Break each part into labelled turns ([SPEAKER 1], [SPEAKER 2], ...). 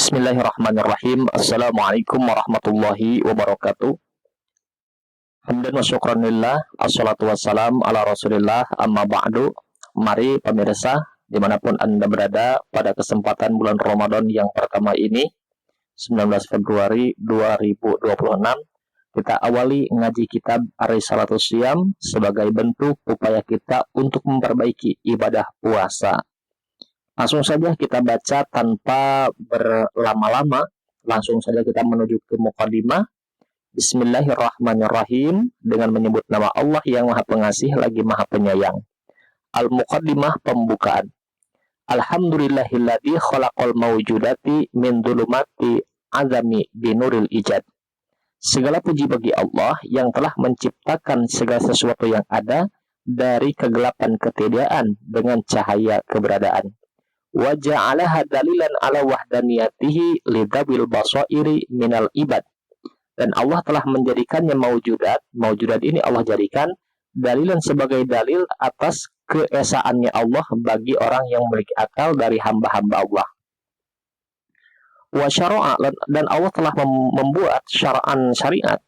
[SPEAKER 1] Bismillahirrahmanirrahim. Assalamualaikum warahmatullahi wabarakatuh. Hamdan wa syukran lillah. Assalatu wassalam ala rasulillah. Amma ba'du. Mari pemirsa, dimanapun Anda berada, pada kesempatan bulan Ramadan yang pertama ini, 19 Februari 2026, kita awali ngaji kitab Ar-Risalatus Syiyam sebagai bentuk upaya kita untuk memperbaiki ibadah puasa. Langsung saja kita baca tanpa berlama-lama. Langsung saja kita menuju ke muqaddimah. Bismillahirrahmanirrahim. Dengan menyebut nama Allah yang Maha Pengasih lagi Maha Penyayang. Al-Muqaddimah, pembukaan. Alhamdulillahilladzi khalaqal mawjudati min dhulumati azami binuril ijad. Segala puji bagi Allah yang telah menciptakan segala sesuatu yang ada dari kegelapan ketiadaan dengan cahaya keberadaan. Wa ja'alaha dalilan ala wahdaniyatihi lidawil basairi minal ibad. Dan Allah telah menjadikannya maujudat. Maujudat ini Allah jadikan dalilan sebagai dalil atas keesaannya Allah bagi orang yang memiliki akal dari hamba-hamba Allah. Wa syara'a, dan Allah telah membuat syara'an syariat.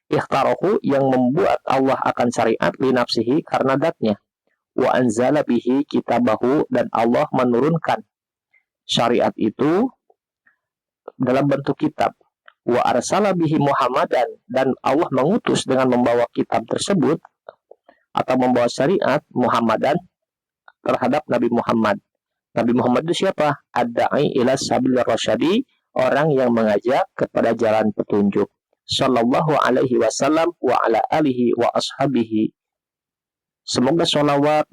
[SPEAKER 1] Ikhtarahu, yang membuat Allah akan syariat li nafsihi, karena datnya. Wa anzala bihi kitabahu, dan Allah menurunkan syariat itu dalam bentuk kitab. Wa arsala bihi Muhammadan, dan Allah mengutus dengan membawa kitab tersebut atau membawa syariat Muhammadan terhadap Nabi Muhammad. Nabi Muhammad itu siapa? Ad-da'i ila sabil rasyadi, orang yang mengajak kepada jalan petunjuk. Sallallahu alaihi wasallam wa ala alihi wa ashabihi. Semoga sholawat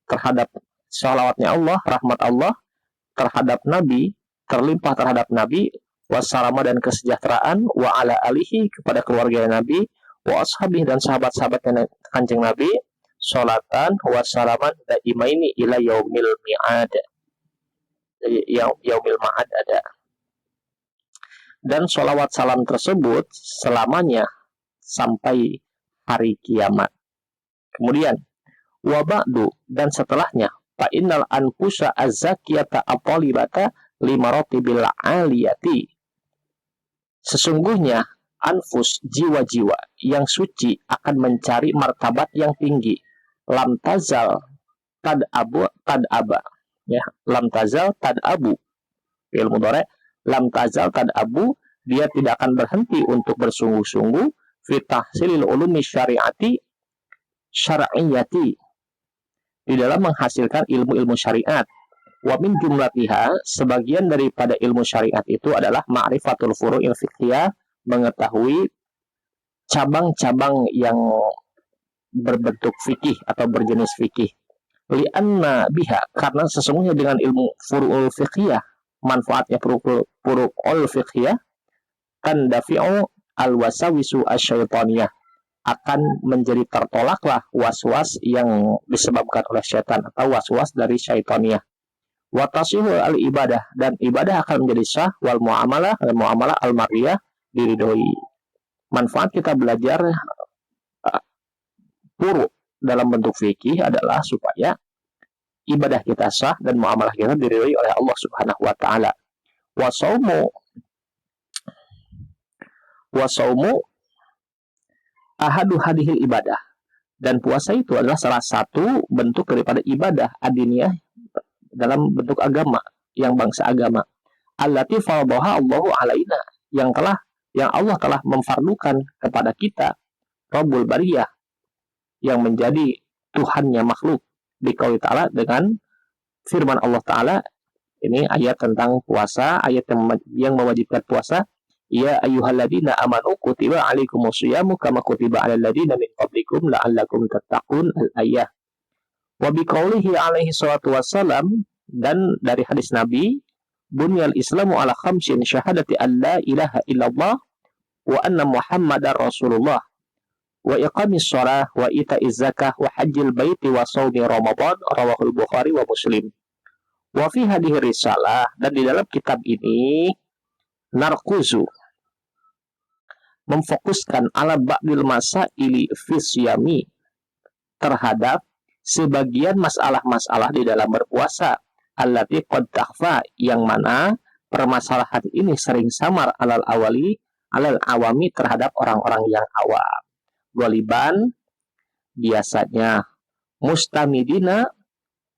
[SPEAKER 1] terhadap sholawatnya Allah, rahmat Allah terhadap Nabi, terlimpah terhadap Nabi, wassalama, dan kesejahteraan, wa ala alihi, kepada keluarga Nabi, wa ashabihi, dan sahabat-sahabatnya Kanjeng Nabi, sholatan wassalaman daimaini ila yaumil mi'ad. Yaumil ma'ad ada. Dan sholawat salam tersebut selamanya sampai hari kiamat. Kemudian wa ba'du, dan setelahnya, fa innal anfusa az-zakiyata at-talibata limaratibil aliyati. Sesungguhnya anfus, jiwa-jiwa yang suci, akan mencari martabat yang tinggi. Lam tazal tad'aba, ya, lam tazal tad'abu, fi'il mudhari', lam tazal tad'abu, dia tidak akan berhenti untuk bersungguh-sungguh fi tahsilil ulumi syariati syar'iyyati, di dalam menghasilkan ilmu-ilmu syariat. Wa min jumlatiha, sebagian daripada ilmu syariat itu adalah ma'rifatul furu'il fiqhiyah, mengetahui cabang-cabang yang berbentuk fikih atau berjenis fikih. Li'anna biha, karena sesungguhnya dengan ilmu furu'ul fiqhiyah, manfaatnya furu'ul fiqhiyah, kan dafi'u al-wasawisu asyaitaniyah, akan menjadi tertolaklah was-was yang disebabkan oleh syaitan atau was-was dari syaitaniyah. Wa tasihu al-ibadah, dan ibadah akan menjadi sah, wal muamalah, dan muamalah al-mariyah, diridhoi. Manfaat kita belajar furu' dalam bentuk fikih adalah supaya ibadah kita sah dan muamalah kita diridhoi oleh Allah Subhanahu wa taala. Wa saumu ahadu hadihil ibadah, dan puasa itu adalah salah satu bentuk daripada ibadah adiniyah dalam bentuk agama, yang bangsa agama. Allati faradaha Allahu alaina, yang Allah telah memfardukan kepada kita, Rabbul Bariyah, yang menjadi Tuhannya makhluk, biqauli ta'ala, dengan firman Allah Ta'ala. Ini ayat tentang puasa, ayat yang mewajibkan puasa. Ya ayyuhalladzina amanu kutiba alaikumusyiyamu kama kutiba alal ladzina min qablikum la'allakum tattaqun, al-ayah. Wa biqaulihi alaihi salatu wassalam, dan dari hadis Nabi, bunyal islamu ala khamsin syahadati an la ilaha illallah wa anna muhammadar rasulullah wa iqamis shalah wa ita'iz zakah wa hajjil baiti wa shaumi ramadan, rawahul Bukhari wa Muslim. Wa fi hadhihi risalah, dan di dalam kitab ini narkuzu, memfokuskan ala ba'dil masaili fisyami, terhadap sebagian masalah-masalah di dalam berpuasa, allati qad takhfa, yang mana permasalahan ini sering samar alal awami terhadap orang-orang yang awam. Goliban biasanya mustamidina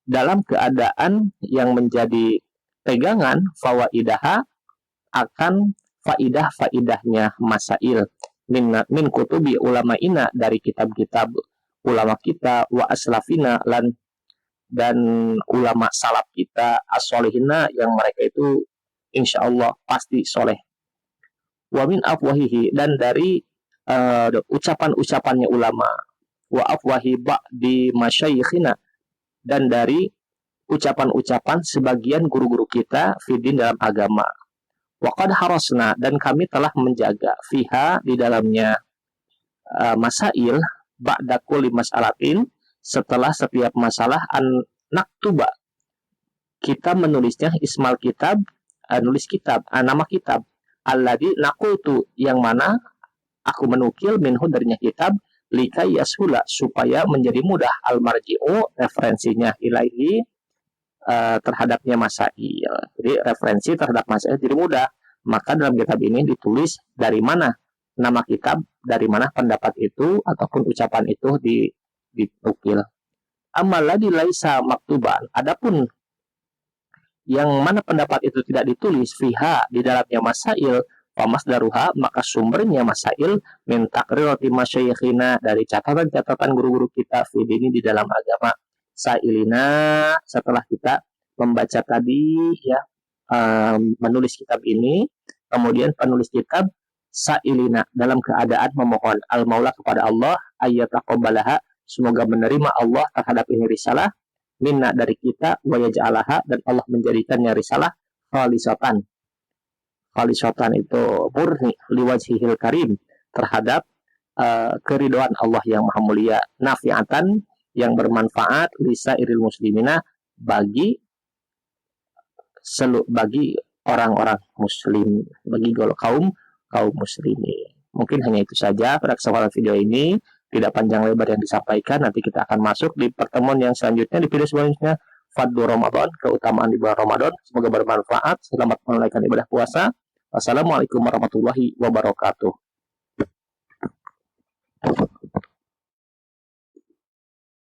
[SPEAKER 1] dalam keadaan yang menjadi pegangan fawaidaha akan faidah-faidahnya masail min kutubi ulama ina dari kitab-kitab ulama kita wa aslafina dan ulama salaf kita as-solihina yang mereka itu insya Allah pasti soleh. Wa min afwahihi dan dari ucapan-ucapannya ulama wa afwahi ba'di masyayikhina dan dari ucapan-ucapan sebagian guru-guru kita fidin dalam agama. Waqad harasna dan kami telah menjaga fiha di dalamnya masail ba'da kulli mas'alatin setelah setiap masalah an naktuba kita menulisnya ismal kitab nulis kitab nama kitab alladzi naqultu yang mana aku menukil minhu darinya kitab likai yashula supaya menjadi mudah al marji'u referensinya ilaihi terhadapnya masail. Jadi referensi terhadap masail jadi mudah. Maka dalam kitab ini ditulis dari mana nama kitab, dari mana pendapat itu ataupun ucapan itu ditukil. Amal ladzi laisa maktuban. Adapun yang mana pendapat itu tidak ditulis fiha di dalamnya masail, famasdaruha maka sumbernya masail min taqrirati masyayikhina dari catatan-catatan guru-guru kita ini di dalam agama. Sailina setelah kita membaca tadi ya menulis kitab ini, kemudian penulis kitab sailina dalam keadaan memohon al-maula kepada Allah ayyataqabbalaha semoga menerima Allah terhadap ini risalah minna dari kita wa yaj'alaha dan Allah menjadikannya risalah khalisatan itu murni liwajhihil karim terhadap keridhaan Allah yang maha mulia nafi'atan yang bermanfaat lisa iril muslimina bagi orang-orang muslim, bagi kaum muslimin. Mungkin hanya itu saja pada kesempatan video ini, tidak panjang lebar yang disampaikan. Nanti kita akan masuk di pertemuan yang selanjutnya di video selanjutnya Fadlu Ramadan, keutamaan di bulan Ramadan. Semoga bermanfaat. Selamat menunaikan ibadah puasa. Wassalamualaikum warahmatullahi wabarakatuh.